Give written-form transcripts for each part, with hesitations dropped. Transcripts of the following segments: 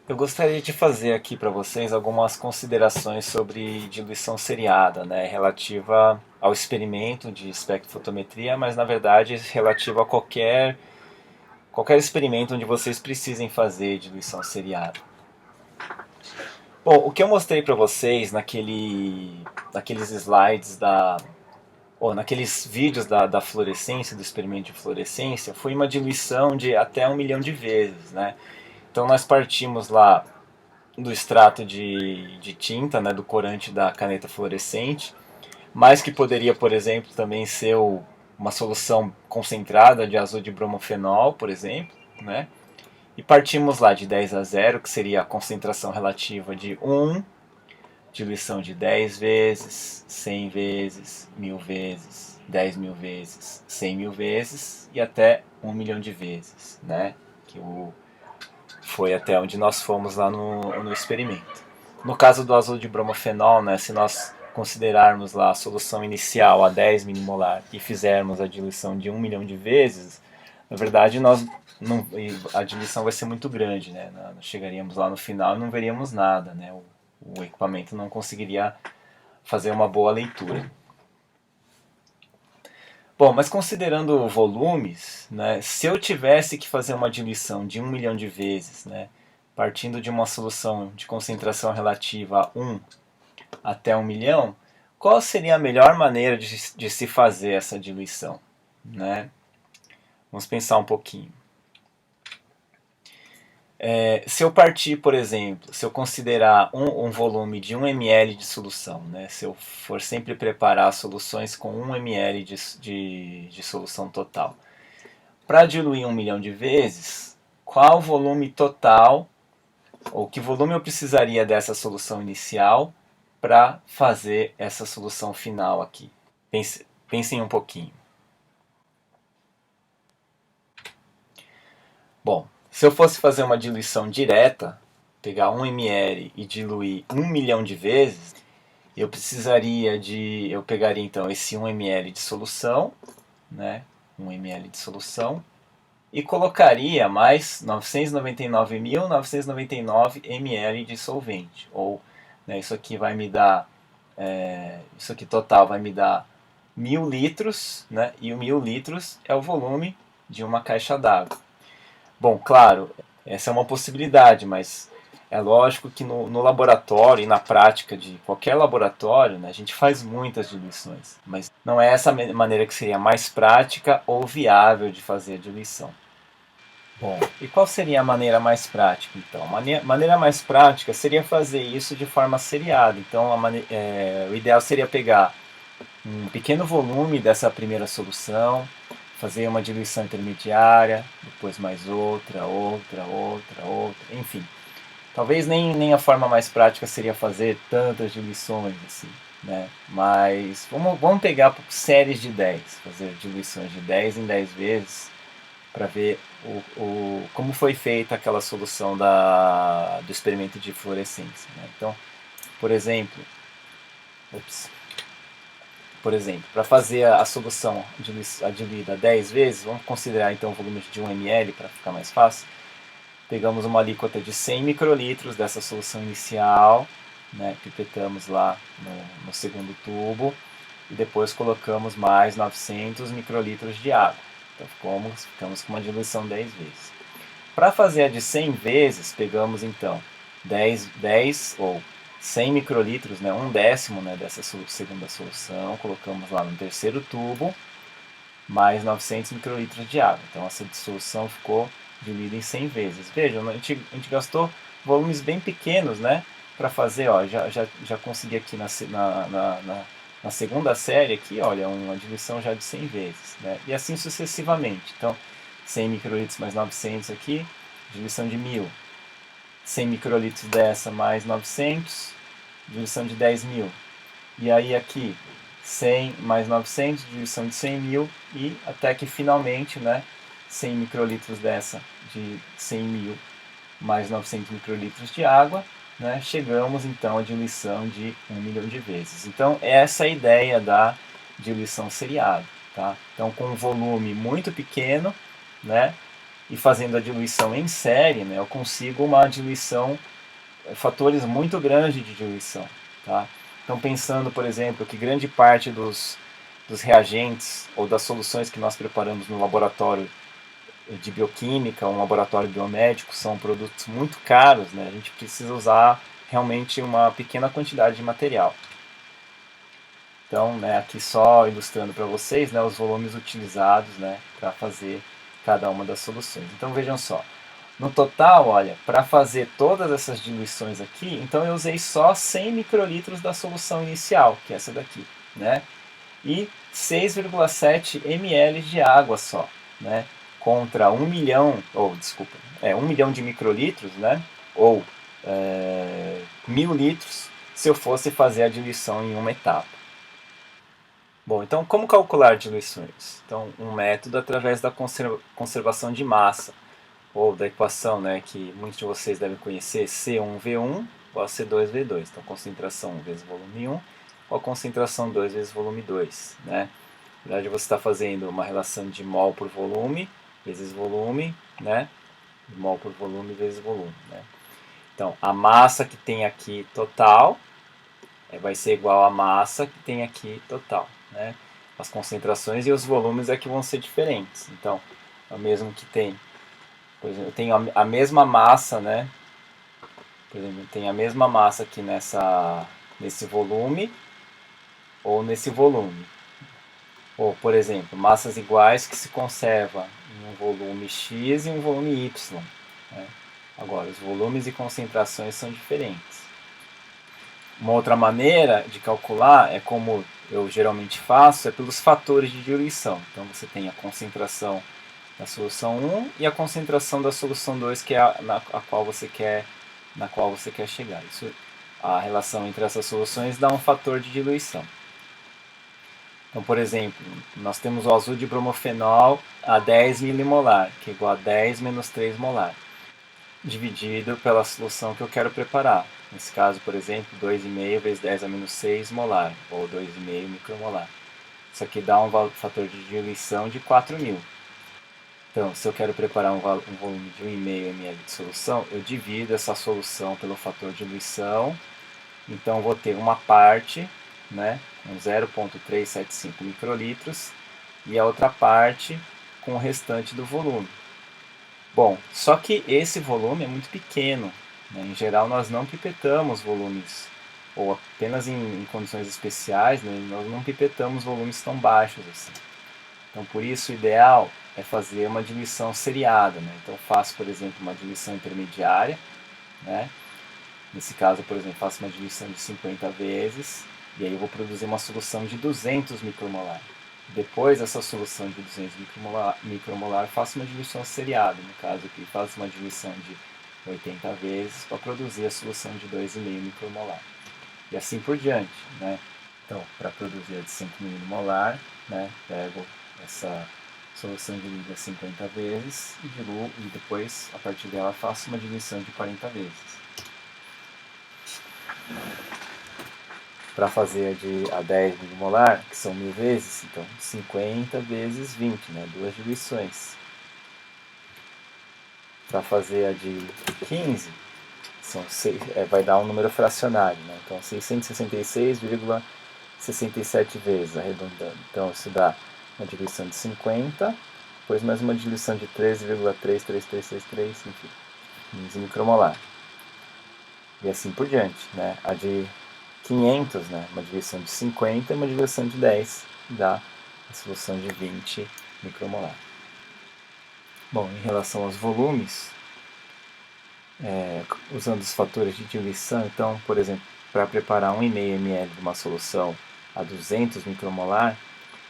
Eu gostaria de fazer aqui para vocês algumas considerações sobre diluição seriada, né, relativa ao experimento de espectrofotometria, mas na verdade relativa a qualquer experimento onde vocês precisem fazer diluição seriada. Bom, o que eu mostrei para vocês naqueles slides ou naqueles vídeos da fluorescência, do experimento de fluorescência, foi uma diluição de até 1 milhão de vezes, né? Então nós partimos lá do extrato de tinta, né, do corante da caneta fluorescente, mas que poderia, por exemplo, também ser uma solução concentrada de azul de bromofenol, por exemplo, né? E partimos lá de 10 a 0, que seria a concentração relativa de 1, diluição de 10 vezes, 100 vezes, 1000 vezes, 10.000 vezes, 100.000 vezes e até 1 milhão de vezes, né? Que foi até onde nós fomos lá no experimento. No caso do azul de bromofenol, né, se nós considerarmos lá a solução inicial a 10 milimolar e fizermos a diluição de 1 milhão de vezes, na verdade nós não, a diluição vai ser muito grande, né? Nós chegaríamos lá no final e não veríamos nada, né? O equipamento não conseguiria fazer uma boa leitura. Bom, mas considerando volumes, né, se eu tivesse que fazer uma diluição de 1 milhão de vezes, né, partindo de uma solução de concentração relativa a 1 até 1 milhão, qual seria a melhor maneira de se fazer essa diluição? Né? Vamos pensar um pouquinho. Se eu partir, por exemplo, se eu considerar um volume de 1 ml de solução, né, se eu for sempre preparar soluções com 1 ml de solução total, para diluir 1 milhão de vezes, qual o volume total, ou que volume eu precisaria dessa solução inicial para fazer essa solução final aqui? Pensem um pouquinho. Bom, se eu fosse fazer uma diluição direta, pegar 1 ml e diluir 1 milhão de vezes, eu pegaria então esse 1 ml de solução, né, 1 ml de solução, e colocaria mais 999.999 ml de solvente. Ou, né, isso aqui vai me dar, isso aqui total vai me dar 1.000 litros, né, e o 1.000 litros é o volume de uma caixa d'água. Bom, claro, essa é uma possibilidade, mas é lógico que no laboratório e na prática de qualquer laboratório, né, a gente faz muitas diluições, mas não é essa maneira que seria mais prática ou viável de fazer a diluição. Bom, e qual seria a maneira mais prática, então? A maneira mais prática seria fazer isso de forma seriada. Então, o ideal seria pegar um pequeno volume dessa primeira solução, fazer uma diluição intermediária, depois mais outra, enfim. Talvez nem a forma mais prática seria fazer tantas diluições assim, né? Mas vamos pegar por séries de 10, fazer diluições de 10 em 10 vezes, para ver como foi feita aquela solução do experimento de fluorescência. Né? Então, por exemplo, ups, para fazer a solução diluída 10 vezes, vamos considerar então o volume de 1 ml para ficar mais fácil. Pegamos uma alíquota de 100 microlitros dessa solução inicial, né, pipetamos lá no segundo tubo e depois colocamos mais 900 microlitros de água. Então ficamos com uma diluição 10 vezes. Para fazer a de 100 vezes, pegamos então 10 ou 100 microlitros, né, um décimo, né, dessa segunda solução, colocamos lá no terceiro tubo, mais 900 microlitros de água. Então essa dissolução ficou diluída em 100 vezes. Vejam, a gente gastou volumes bem pequenos, né, para fazer, ó, já consegui aqui na segunda série aqui, olha, uma diluição já de 100 vezes, né, e assim sucessivamente. Então 100 microlitros mais 900 aqui, diluição de 1000. 100 microlitros dessa mais 900, diluição de 10.000. E aí aqui 100 mais 900, diluição de 100.000 e até que finalmente, né, 100 microlitros dessa de 100.000 mais 900 microlitros de água, né, chegamos então à diluição de 1 milhão de vezes. Então essa é a ideia da diluição seriada. Tá? Então com um volume muito pequeno, né, E fazendo a diluição em série, né, eu consigo uma diluição, fatores muito grandes de diluição. Tá? Então, pensando, por exemplo, que grande parte dos reagentes ou das soluções que nós preparamos no laboratório de bioquímica, um laboratório biomédico, são produtos muito caros, né? A gente precisa usar realmente uma pequena quantidade de material. Então, né, aqui só ilustrando para vocês, né, os volumes utilizados, né, para fazer cada uma das soluções. Então vejam só, no total, olha, para fazer todas essas diluições aqui, então eu usei só 100 microlitros da solução inicial, que é essa daqui, né? E 6,7 ml de água só, né? Contra 1 milhão, ou desculpa, 1 milhão de microlitros, né? Ou 1.000 litros, se eu fosse fazer a diluição em uma etapa. Bom, então como calcular diluições? Então, um método através da conservação de massa, ou da equação, né, que muitos de vocês devem conhecer, C1V1 igual a C2V2. Então, concentração 1 vezes volume 1, ou a concentração 2 vezes volume 2. Né? Na verdade, você está fazendo uma relação de mol por volume vezes volume, né? Mol por volume vezes volume. Né? Então, a massa que tem aqui total vai ser igual à massa que tem aqui total. Né? As concentrações e os volumes é que vão ser diferentes. Então, é o mesmo que tem. Por exemplo, eu tenho a mesma massa, né? Por exemplo, eu tenho a mesma massa aqui nesse volume ou nesse volume. Ou, por exemplo, massas iguais que se conservam em um volume X e um volume Y. Né? Agora, os volumes e concentrações são diferentes. Uma outra maneira de calcular é como eu geralmente faço, é pelos fatores de diluição. Então você tem a concentração da solução 1 e a concentração da solução 2, que é na qual você quer chegar. Isso, a relação entre essas soluções dá um fator de diluição. Então, por exemplo, nós temos o azul de bromofenol a 10 milimolar, que é igual a 10 menos 3 molar, dividido pela solução que eu quero preparar. Nesse caso, por exemplo, 2,5 vezes 10 a menos 6 molar, ou 2,5 micromolar. Isso aqui dá um fator de diluição de 4.000. Então, se eu quero preparar um volume de 1,5 ml de solução, eu divido essa solução pelo fator de diluição. Então, vou ter uma parte, né, com 0,375 microlitros, e a outra parte com o restante do volume. Bom, só que esse volume é muito pequeno. Né? Em geral, nós não pipetamos volumes, ou apenas em condições especiais, né, nós não pipetamos volumes tão baixos assim. Então, por isso, o ideal é fazer uma diluição seriada. Né? Então, faço, por exemplo, uma diluição intermediária. Né? Nesse caso, por exemplo, faço uma diluição de 50 vezes, e aí eu vou produzir uma solução de 200 micromolar. Depois dessa solução de 200 micromolar, faço uma diluição seriada. No caso aqui, faço uma diluição de 80 vezes para produzir a solução de 2,5 micromolar. E assim por diante. Né? Então, para produzir a de 5 milimolar, né, pego essa solução diluída 50 vezes e diluo, e depois, a partir dela, faço uma diluição de 40 vezes. Para fazer a 10 milimolar, que são 1.000 vezes, então 50 vezes 20, né, 2 diluições. Para fazer a de 15, vai dar um número fracionário, né, então 666,67 vezes, arredondando. Então isso dá uma diluição de 50, depois mais uma diluição de 13,33363, enfim, 15 micromolar. E assim por diante. Né? A de 500, né? Uma diluição de 50 e uma diluição de 10, dá a solução de 20 micromolar. Bom, em relação aos volumes, usando os fatores de diluição, então, por exemplo, para preparar 1,5 ml de uma solução a 200 micromolar,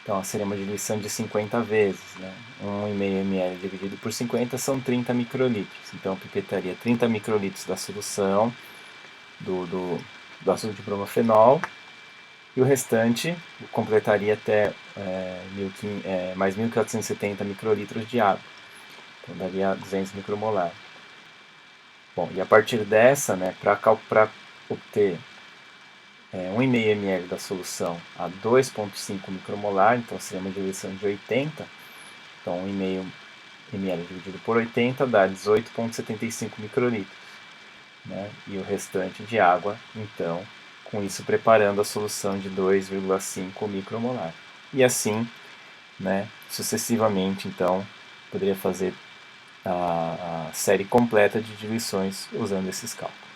então seria uma diluição de 50 vezes. Né? 1,5 ml dividido por 50 são 30 microlitros. Então, eu pipetaria 30 microlitros da solução do ácido de bromofenol, e o restante completaria até mais 1.470 microlitros de água. Então, daria 200 micromolar. Bom, e a partir dessa, né, para obter 1,5 ml da solução a 2,5 micromolar, então seria uma diluição de 80, então 1,5 ml dividido por 80 dá 18,75 microlitros, né? E o restante de água, então, com isso preparando a solução de 2,5 micromolar. E assim, né, sucessivamente, então, poderia fazer a série completa de diluições usando esses cálculos.